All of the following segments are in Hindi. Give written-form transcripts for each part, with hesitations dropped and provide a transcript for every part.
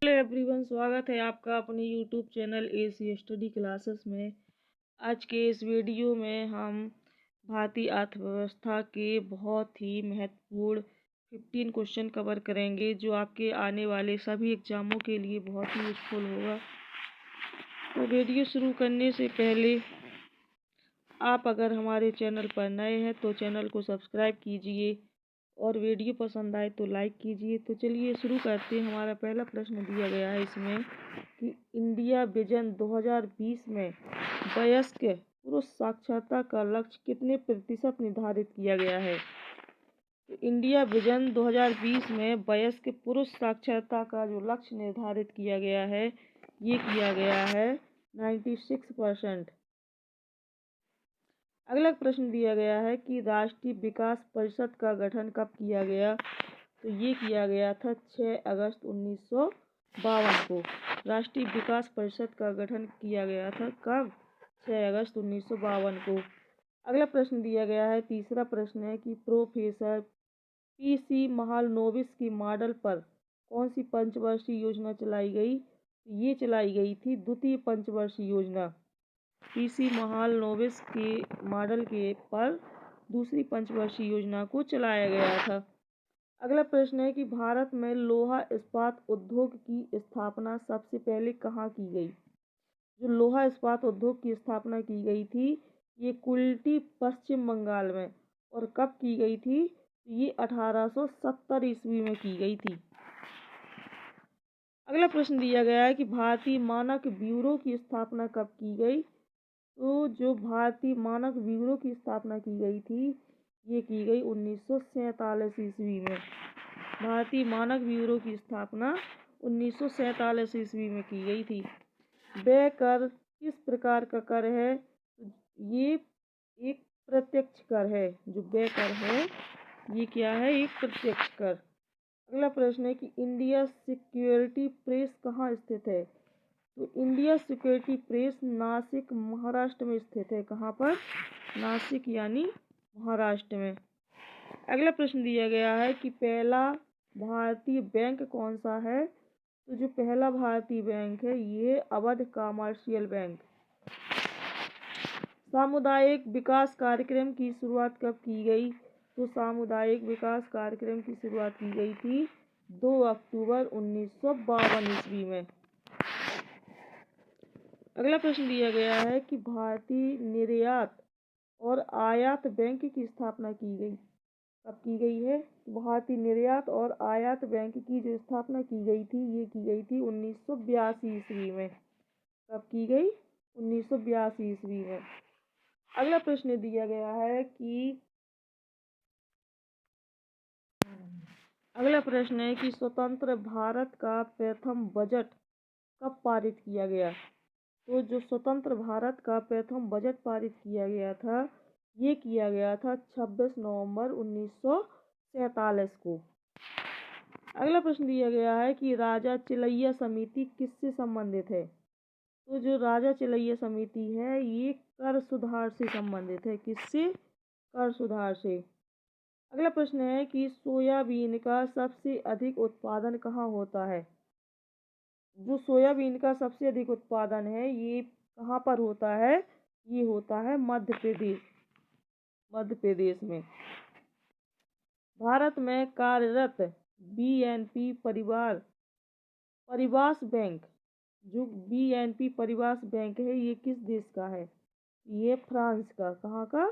हेलो एवरीवन, स्वागत है आपका अपने YouTube channel AC study classes में। आज के इस वीडियो में हम भारतीय अर्थव्यवस्था के बहुत ही महत्वपूर्ण 15 क्वेश्चन कवर करेंगे, जो आपके आने वाले सभी एग्जामों के लिए बहुत ही यूजफुल होगा। तो वीडियो शुरू करने से पहले आप अगर हमारे चैनल पर नए हैं तो चैनल को सब्सक्राइब कीजिए और वीडियो पसंद आए तो लाइक कीजिए। तो चलिए शुरू करते हैं। हमारा पहला प्रश्न दिया गया है इसमें कि इंडिया विजन 2020 में वयस्क पुरुष साक्षरता का लक्ष्य कितने प्रतिशत निर्धारित किया गया है। तो इंडिया विजन 2020 में वयस्क पुरुष साक्षरता का जो लक्ष्य निर्धारित किया गया है, ये किया गया है 96%। अगला प्रश्न दिया गया है कि राष्ट्रीय विकास परिषद का गठन कब किया गया। तो ये किया गया था 6 अगस्त 1952 को। राष्ट्रीय विकास परिषद का गठन किया गया था कब? 6 अगस्त 1952 को। अगला प्रश्न दिया गया है, तीसरा प्रश्न है कि प्रोफेसर पीसी महालनोबिस की मॉडल पर कौन सी पंचवर्षीय योजना चलाई गई। ये चलाई गई थी द्वितीय पंचवर्षीय योजना। पीसी महालनोबिस के मॉडल के पर दूसरी पंचवर्षीय योजना को चलाया गया था। अगला प्रश्न है कि भारत में लोहा इस्पात उद्योग की स्थापना सबसे पहले कहाँ की गई। जो लोहा इस्पात उद्योग की स्थापना की गई थी, ये कुल्टी पश्चिम बंगाल में। और कब की गई थी? ये 1870 ईस्वी में की गई थी। अगला प्रश्न दिया गया है कि भारतीय मानक ब्यूरो की स्थापना कब की गई। तो जो भारतीय मानक ब्यूरो की स्थापना की गई थी, ये की गई 1947 ईस्वी में। भारतीय मानक ब्यूरो की स्थापना 1947 ईस्वी में की गई थी। व्यय कर किस प्रकार का कर है। ये एक प्रत्यक्ष कर है। जो व्यय कर है, ये क्या है? एक प्रत्यक्ष कर। अगला प्रश्न है कि इंडिया सिक्योरिटी प्रेस कहाँ स्थित है। तो India security press Nashik Maharashtra में स्थित है। कहाँ पर? नासिक यानी महाराष्ट्र में। अगला प्रश्न दिया गया है कि पहला भारतीय बैंक कौन सा है। तो जो पहला भारतीय बैंक है, ये अवध कमर्शियल बैंक। सामुदायिक विकास कार्यक्रम की शुरुआत कब की गई। तो सामुदायिक विकास कार्यक्रम की शुरुआत की गई थी 2 अक्टूबर 1952 ईस्वी में। अगला प्रश्न दिया गया है कि भारतीय निर्यात और आयात बैंक की स्थापना की गई। कब की गई है? भारतीय निर्यात और आयात बैंक की जो स्थापना की गई थी, ये की गई थी 1982 ईस्वी में। कब की गई? 1982 ईस्वी में। अगला प्रश्न दिया गया है कि स्वतंत्र भारत का प्रथम बजट कब पारित किया गया। तो जो स्वतंत्र भारत का प्रथम बजट पारित किया गया था, ये किया गया था 26 नवंबर 1947 को। अगला प्रश्न दिया गया है कि राजा चिलैया समिति किससे संबंधित है। तो जो राजा चिलैया समिति है, ये कर सुधार से संबंधित है। किससे? कर सुधार से। अगला प्रश्न है कि सोयाबीन का सबसे अधिक उत्पादन कहाँ होता है। जो सोयाबीन का सबसे अधिक उत्पादन है, ये कहाँ पर होता है। ये होता है मध्य प्रदेश में। भारत में कार्यरत बीएनपी परिवास बैंक, जो बीएनपी परिवास बैंक है, ये किस देश का है। ये फ्रांस का। कहाँ का?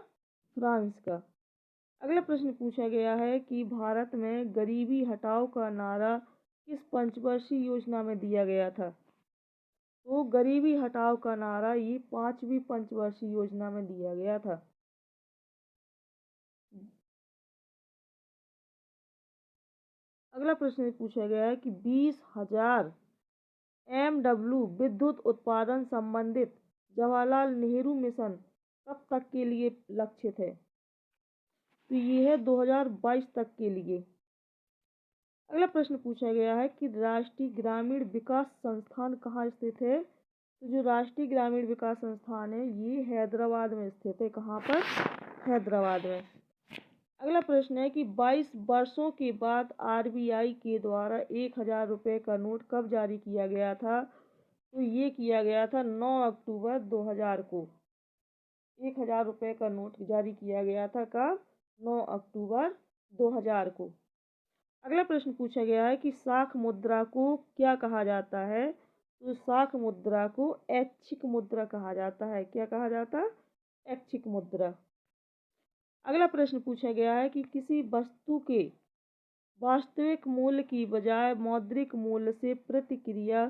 फ्रांस का। अगला प्रश्न पूछा गया है कि भारत में गरीबी हटाओ का नारा किस पंचवर्षीय योजना में दिया गया था। तो गरीबी हटाओ का नारा ये 5वीं पंचवर्षीय योजना में दिया गया था। अगला प्रश्न पूछा गया है कि 20,000 MW विद्युत उत्पादन संबंधित जवाहरलाल नेहरू मिशन कब तक के लिए लक्षित है। तो ये है 2022 तक के लिए। अगला प्रश्न पूछा गया है कि राष्ट्रीय ग्रामीण विकास संस्थान कहाँ स्थित है। तो जो राष्ट्रीय ग्रामीण विकास संस्थान है, ये हैदराबाद में स्थित है। कहाँ पर? हैदराबाद में। अगला प्रश्न है कि 22 वर्षों के बाद आरबीआई के द्वारा 1,000 रुपये का नोट कब जारी किया गया था? तो ये किया गया था 9 अक्टूबर 2000 को। 1,000 रुपये का नोट जारी किया गया था कब? 9 अक्टूबर 2000 को। अगला प्रश्न पूछा गया है कि शाख मुद्रा को क्या कहा जाता है? तो शाख मुद्रा को ऐच्छिक मुद्रा कहा जाता है। क्या कहा जाता है? ऐच्छिक मुद्रा। अगला प्रश्न पूछा गया है कि किसी वस्तु के वास्तविक मूल्य की बजाय मौद्रिक मूल्य से प्रतिक्रिया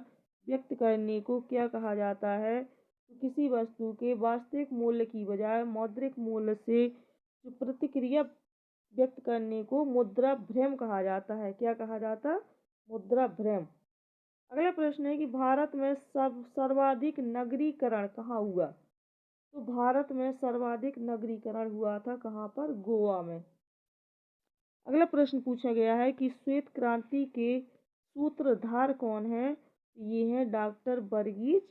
व्यक्त करने को क्या कहा जाता है? तो किसी वस्तु के वास्तविक मूल्य की बजाय मौद्रिक मूल्य से जो प्रतिक्रिया व्यक्त करने को मुद्रा भ्रम कहा जाता है। क्या कहा जाता है? मुद्रा भ्रम। अगला प्रश्न है कि भारत में सर्वाधिक नगरीकरण कहाँ हुआ? तो भारत में सर्वाधिक नगरीकरण हुआ था कहाँ पर? गोवा में। अगला प्रश्न पूछा गया है कि श्वेत क्रांति के सूत्रधार कौन है? ये है डॉक्टर वर्गीज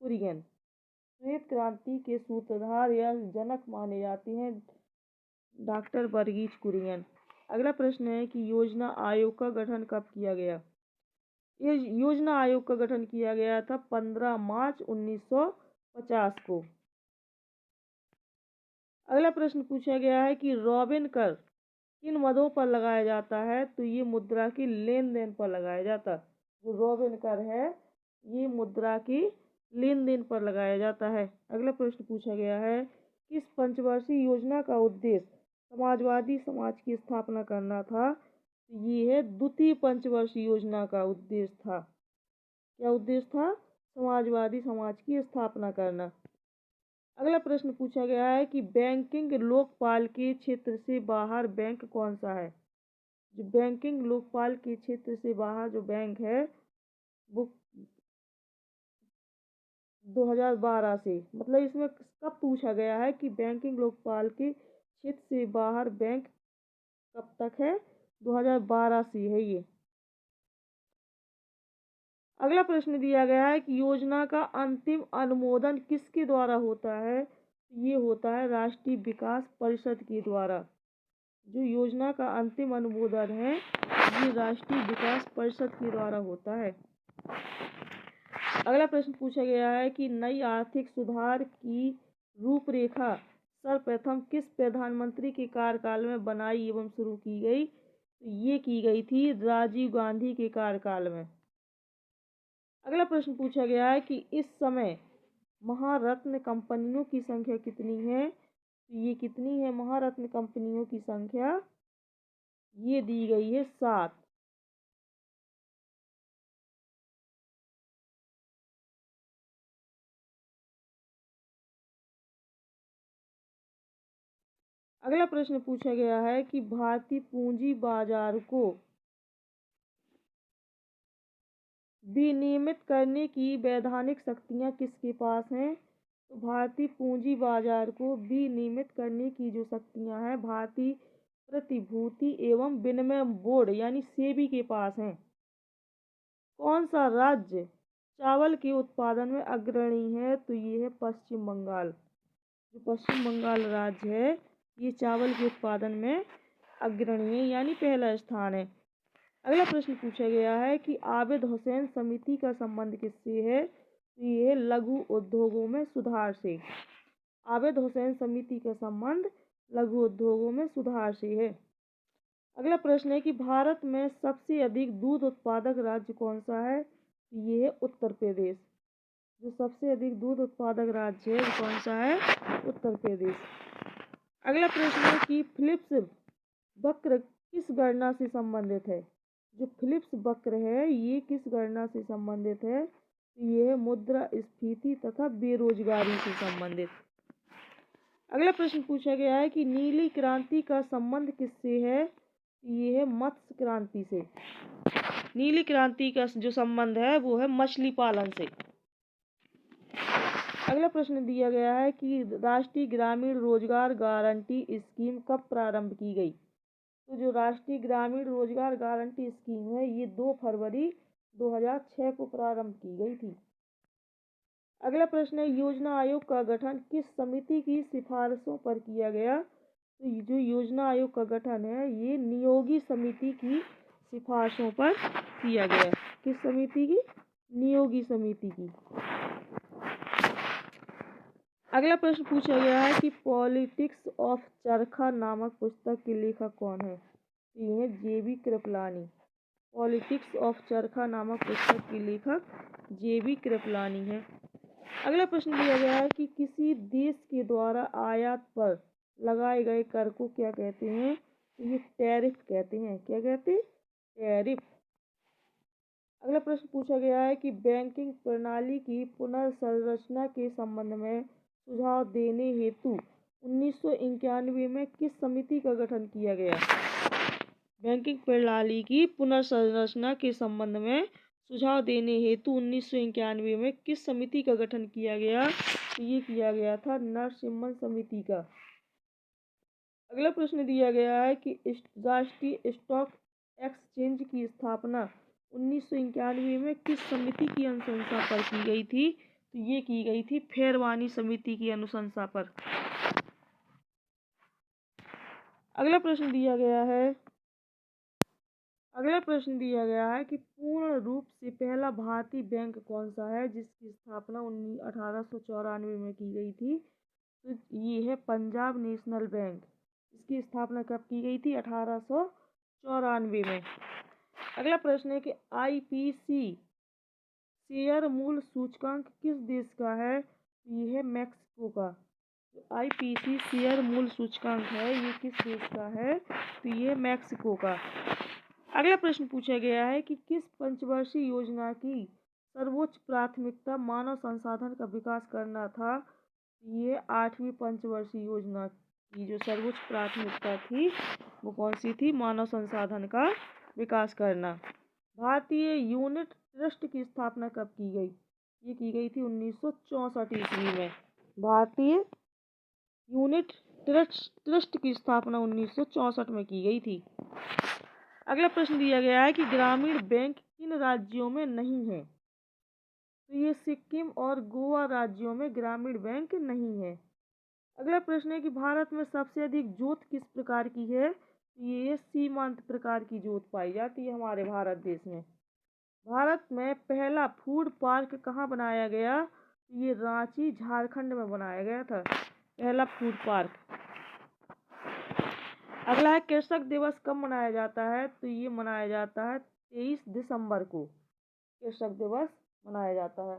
कुरियन। श्वेत क्रांति के सूत्रधार या जनक माने जाते हैं डॉक्टर वर्गीज कुरियन। अगला प्रश्न है कि योजना आयोग का गठन कब किया गया? ये योजना आयोग का गठन किया गया था 15 मार्च 1950 को। अगला प्रश्न पूछा गया है कि रॉबिन कर किन मदों पर लगाया जाता है? तो ये मुद्रा की लेन देन पर लगाया जाता है। जो रॉबिन कर है ये मुद्रा की लेन देन पर लगाया जाता है। अगला प्रश्न पूछा गया है किस पंचवर्षीय योजना का उद्देश्य समाजवादी समाज की स्थापना करना था? तो ये है द्वितीय पंचवर्षीय योजना का उद्देश्य था। क्या उद्देश्य था? समाजवादी समाज की स्थापना करना। अगला प्रश्न पूछा गया है कि बैंकिंग लोकपाल के क्षेत्र से बाहर बैंक कौन सा है? जो बैंकिंग लोकपाल के क्षेत्र से बाहर जो बैंक है वो 2012 से, मतलब इसमें कब पूछा गया है कि बैंकिंग लोकपाल के क्षेत्र से बाहर बैंक कब तक है? 2012 से है ये। अगला प्रश्न दिया गया है कि योजना का अंतिम अनुमोदन किसके द्वारा होता है? ये होता है राष्ट्रीय विकास परिषद के द्वारा। जो योजना का अंतिम अनुमोदन है ये राष्ट्रीय विकास परिषद के द्वारा होता है। अगला प्रश्न पूछा गया है कि नई आर्थिक सुधार की रूपरेखा सर्वप्रथम किस प्रधानमंत्री के कार्यकाल में बनाई एवं शुरू की गई? तो ये की गई थी राजीव गांधी के कार्यकाल में। अगला प्रश्न पूछा गया है कि इस समय महारत्न कंपनियों की संख्या कितनी है? तो ये कितनी है महारत्न कंपनियों की संख्या? ये दी गई है 7। अगला प्रश्न पूछा गया है कि भारतीय पूंजी बाजार को विनियमित करने की वैधानिक शक्तियां किसके पास हैं? तो भारतीय पूंजी बाजार को विनियमित करने की जो शक्तियां हैं भारतीय प्रतिभूति एवं विनिमय बोर्ड यानी सेबी के पास हैं। कौन सा राज्य चावल के उत्पादन में अग्रणी है? तो ये है पश्चिम बंगाल। जो पश्चिम बंगाल राज्य है ये चावल के उत्पादन में अग्रणी है यानी पहला स्थान है। अगला प्रश्न पूछा गया है कि आबिद हुसैन समिति का संबंध किससे है? तो ये है लघु उद्योगों में सुधार से। आबिद हुसैन समिति का संबंध लघु उद्योगों में सुधार से है। अगला प्रश्न है कि भारत में सबसे अधिक दूध उत्पादक राज्य कौन सा है? तो ये है उत्तर प्रदेश। जो सबसे अधिक दूध उत्पादक राज्य है वो कौन सा है? उत्तर प्रदेश। अगला प्रश्न है कि फिलिप्स वक्र किस गणना से संबंधित है? जो फिलिप्स वक्र है ये किस गणना से संबंधित है? ये है मुद्रास्फीति तथा बेरोजगारी से संबंधित। अगला प्रश्न पूछा गया है कि नीली क्रांति का संबंध किससे है? ये है मत्स्य क्रांति से। नीली क्रांति का जो संबंध है वो है मछली पालन से। अगला प्रश्न दिया गया है कि राष्ट्रीय ग्रामीण रोजगार गारंटी स्कीम कब प्रारंभ की गई? तो जो राष्ट्रीय ग्रामीण रोजगार गारंटी स्कीम है ये 2 फरवरी 2006 को प्रारंभ की गई थी। अगला प्रश्न है योजना आयोग का गठन किस समिति की सिफारिशों पर किया गया? तो ये जो योजना आयोग का गठन है ये नियोगी समिति की सिफारिशों पर किया गया। किस समिति की? नियोगी समिति की। अगला प्रश्न पूछा गया है कि पॉलिटिक्स ऑफ चरखा नामक पुस्तक के लेखक कौन है? ये है जेबी कृपलानी। पॉलिटिक्स ऑफ चरखा नामक पुस्तक के लेखक जेबी कृपलानी है। अगला प्रश्न दिया गया है कि किसी देश के द्वारा आयात पर लगाए गए कर को क्या कहते हैं? तो ये टैरिफ कहते हैं। क्या कहते हैं? टैरिफ। अगला प्रश्न पूछा गया है कि बैंकिंग प्रणाली की पुनर्संरचना के संबंध में सुझाव देने हेतु 1991 में किस समिति का गठन किया गया? बैंकिंग प्रणाली की पुनर्संरचना के संबंध में सुझाव देने हेतु 1991 में किस समिति का गठन किया गया? तो ये किया गया था नरसिम्हन समिति का। अगला प्रश्न दिया गया है कि राष्ट्रीय स्टॉक एक्सचेंज की स्थापना 1991 में किस समिति की अनुशंसा पर की गई थी? तो ये की गई थी फेरवानी समिति की अनुशंसा पर। अगला प्रश्न दिया गया है कि पूर्ण रूप से पहला भारतीय बैंक कौन सा है जिसकी स्थापना 1894 में की गई थी? तो ये है पंजाब नेशनल बैंक। इसकी स्थापना कब की गई थी? 1894 में। अगला प्रश्न है कि आईपीसी शेयर मूल्य सूचकांक किस देश का है? ये है मैक्सिको का। तो आईपीसी शेयर मूल्य सूचकांक है ये किस देश का है? तो ये मैक्सिको का। अगला प्रश्न पूछा गया है कि किस पंचवर्षीय योजना की सर्वोच्च प्राथमिकता मानव संसाधन का विकास करना था? ये 8वीं पंचवर्षीय योजना की जो सर्वोच्च प्राथमिकता थी वो कौन सी थी? मानव संसाधन का विकास करना। भारतीय यूनिट ट्रस्ट की स्थापना कब की गई? ये की गई थी 1964 ईस्वी में। भारतीय यूनिट ट्रस्ट की स्थापना 1964 में की गई थी। अगला प्रश्न दिया गया है कि ग्रामीण बैंक किन राज्यों में नहीं है? तो ये सिक्किम और गोवा राज्यों में ग्रामीण बैंक नहीं है। अगला प्रश्न है कि भारत में सबसे अधिक जोत किस प्रकार की है? ये सीमांत प्रकार की जोत पाई जाती है हमारे भारत देश में। भारत में पहला फूड पार्क कहाँ बनाया गया? ये रांची झारखंड में बनाया गया था पहला फूड पार्क। अगला है कृषक दिवस कब मनाया जाता है? तो ये मनाया जाता है 23 दिसंबर को कृषक दिवस मनाया जाता है।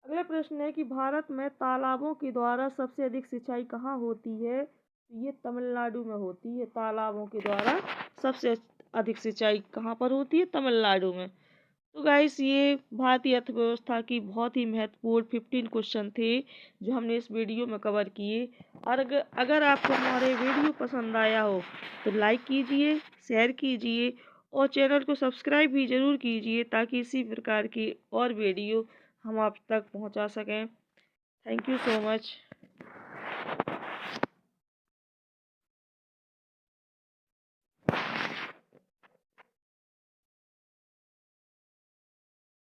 अगला प्रश्न है कि भारत में तालाबों के द्वारा सबसे अधिक सिंचाई कहाँ होती है? तो ये तमिलनाडु में होती है। तालाबों के द्वारा सबसे अधिक सिंचाई कहाँ पर होती है? तमिलनाडु में। तो गाइस ये भारतीय अर्थव्यवस्था की बहुत ही महत्वपूर्ण 15 क्वेश्चन थे जो हमने इस वीडियो में कवर किए। और अगर आपको हमारे वीडियो पसंद आया हो तो लाइक कीजिए, शेयर कीजिए और चैनल को सब्सक्राइब भी ज़रूर कीजिए ताकि इसी प्रकार की और वीडियो हम आप तक पहुंचा सकें। Thank you so much.